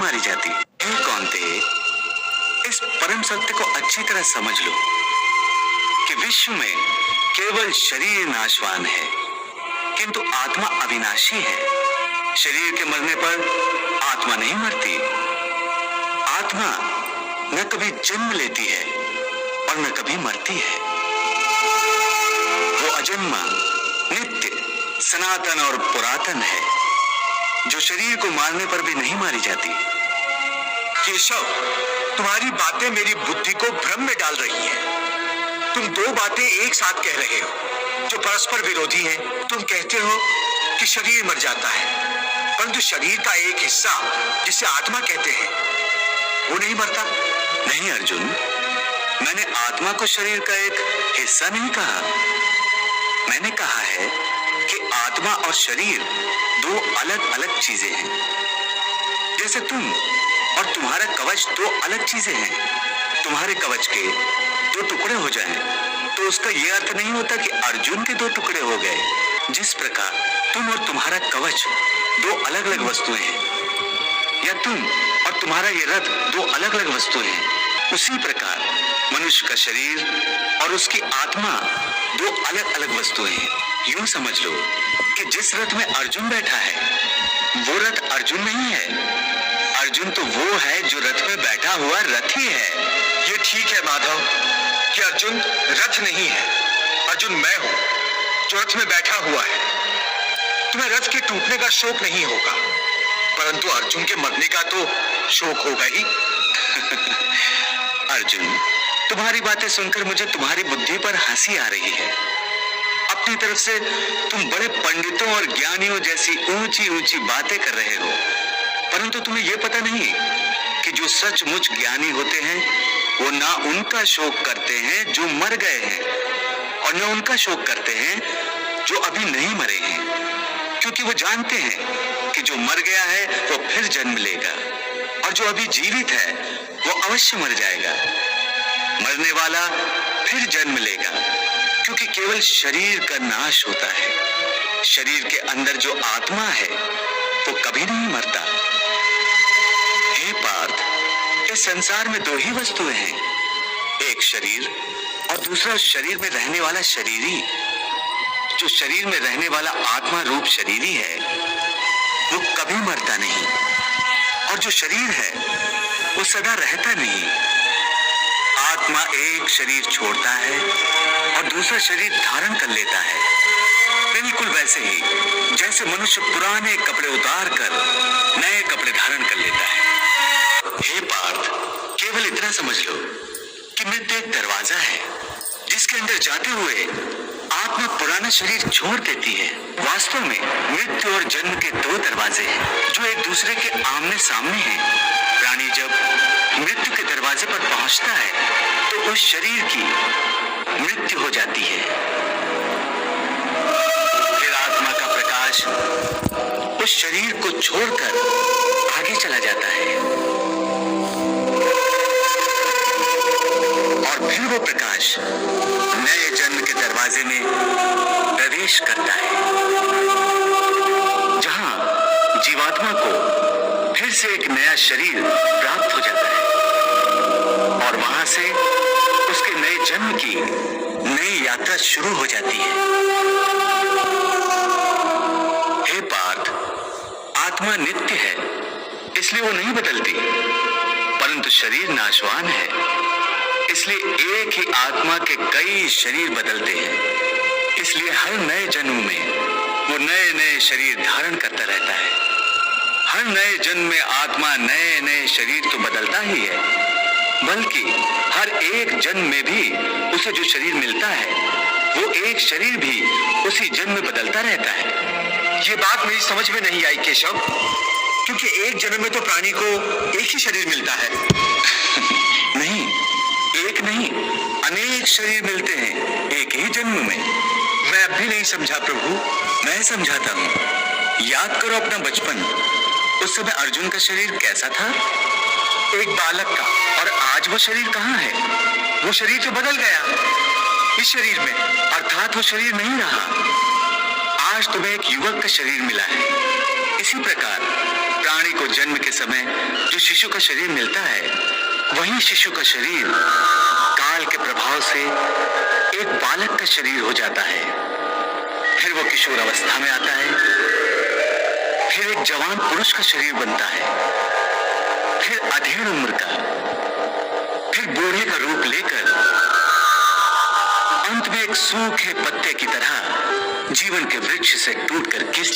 मारी जाती। हे कौनते, इस परम सत्य को अच्छी तरह समझ लो कि विश्व में केवल शरीर नाशवान है, किंतु आत्मा अविनाशी है। शरीर के मरने पर आत्मा नहीं मरती। आत्मा न कभी जन्म लेती है और न कभी मरती है। वो अजन्मा, नित्य, सनातन और पुरातन है, जो शरीर को मारने पर भी नहीं मारी जाती। केशव, तुम्हारी बातें मेरी बुद्धि को भ्रम में डाल रही हैं। तुम दो बातें एक साथ कह रहे हो जो परस्पर विरोधी हैं। तुम कहते हो कि शरीर मर जाता है, परंतु शरीर का एक हिस्सा जिसे आत्मा कहते हैं वो नहीं मरता। नहीं अर्जुन, मैंने आत्मा को शरीर का एक हिस्सा नहीं कहा। मैंने कहा है कि आत्मा और शरीर दो अलग अलग चीजें हैं। जैसे तुम और तुम्हारा कवच दो अलग चीजें हैं। तुम्हारे कवच के दो टुकड़े हो जाएं, तो उसका यह अर्थ नहीं होता कि अर्जुन के दो टुकड़े हो गए। जिस प्रकार तुम और तुम्हारा कवच दो अलग अलग वस्तुएं हैं, या तुम और तुम्हारा ये रथ दो अलग अलग वस्तुएं हैं, उसी प्रकार मनुष्य का शरीर और उसकी आत्मा दो अलग अलग वस्तुएं हैं। यूं समझ लो कि जिस रथ में अर्जुन बैठा है, वो रथ अर्जुन नहीं है। अर्जुन तो वो है जो रथ में बैठा हुआ रथ ही है। ये ठीक है माधव कि अर्जुन रथ नहीं है। अर्जुन मैं हूं जो रथ में बैठा हुआ है। तुम्हें रथ के टूटने का शोक नहीं होगा, परंतु अर्जुन के मरने का तो शोक होगा ही। अर्जुन, तुम्हारी बातें सुनकर मुझे तुम्हारी बुद्धि पर हंसी आ रही है। अपनी तरफ से तुम बड़े पंडितों और ज्ञानियों जैसी ऊंची ऊंची बातें कर रहे हो, परंतु तुम्हें यह पता नहीं कि जो सचमुच ज्ञानी होते हैं वो ना उनका शोक करते हैं जो मर गए हैं, और न उनका शोक करते हैं जो अभी नहीं मरे हैं, क्योंकि वो जानते हैं कि जो मर गया है वो फिर जन्म लेगा, और जो अभी जीवित है वो अवश्य मर जाएगा। मरने वाला फिर जन्म लेगा, क्योंकि केवल शरीर का नाश होता है। शरीर के अंदर जो आत्मा है वो कभी नहीं मरता। हे पार्थ, इस संसार में दो ही वस्तुएं हैं, एक शरीर और दूसरा शरीर में रहने वाला शरीरी। जो शरीर में रहने वाला आत्मा रूप शरीरी है वो कभी मरता नहीं, और जो शरीर है वो सदा रहता नहीं। आत्मा एक शरीर छोड़ता है और दूसरा शरीर धारण कर लेता है, बिल्कुल वैसे ही जैसे मनुष्य पुराने कपड़े उतार कर नए कपड़े धारण कर लेता है। हे पार्थ, केवल इतना समझ लो कि मृत्यु एक दरवाजा है जिसके अंदर जाते हुए आत्मा पुराना शरीर छोड़ देती है। वास्तव में मृत्यु और जन्म के दो दरवाजे हैं जो एक दूसरे के आमने सामने हैं। प्राणी जब मृत्यु के दरवाजे पर पहुंचता है तो उस शरीर की मृत्यु हो जाती है। फिर आत्मा का प्रकाश उस शरीर को छोड़कर आगे चला जाता है, और फिर वो प्रकाश नए जन्म के दरवाजे में प्रवेश करता है, जहां जीवात्मा को फिर से एक नया शरीर प्राप्त हो जाता है, और वहां से उसके नए जन्म की नई यात्रा शुरू हो जाती है। हे पार्थ, आत्मा नित्य है, इसलिए वो नहीं बदलती, परंतु शरीर नाशवान है, इसलिए एक ही आत्मा के कई शरीर बदलते हैं। इसलिए हर नए जन्म में वो नए नए शरीर धारण करता रहता है। हर नए जन्म में आत्मा नए नए शरीर तो बदलता ही है, बल्कि हर एक जन्म में भी उसे जो शरीर मिलता है वो एक शरीर भी उसी जन्म में बदलता रहता है। ये बात मेरी समझ में नहीं आई केशव, क्योंकि एक जन्म में तो प्राणी को एक ही शरीर मिलता है। नहीं, एक नहीं, अनेक शरीर मिलते हैं एक ही जन्म में। मैं अब भी नहीं समझा प्रभु। मैं समझाता हूँ। याद करो अपना बचपन। उस समय अर्जुन का शरीर कैसा था? एक बालक का। और आज वो शरीर कहाँ है? वो शरीर तो बदल गया इस शरीर में, अर्थात वो शरीर नहीं रहा। आज तुम्हें एक युवक का शरीर मिला है। इसी प्रकार प्राणी को जन्म के समय जो शिशु का शरीर मिलता है, वही शिशु का शरीर काल के प्रभाव से एक बालक का शरीर हो जाता है। फिर वो किशोर अवस्था में आता है, फिर एक जवान पुरुष का शरीर बनता है, फिर अधेड़ उम्र का, फिर बूढ़े का रूप लेकर अंत में एक सूखे पत्ते की तरह जीवन के वृक्ष से टूटकर गिर जाता है।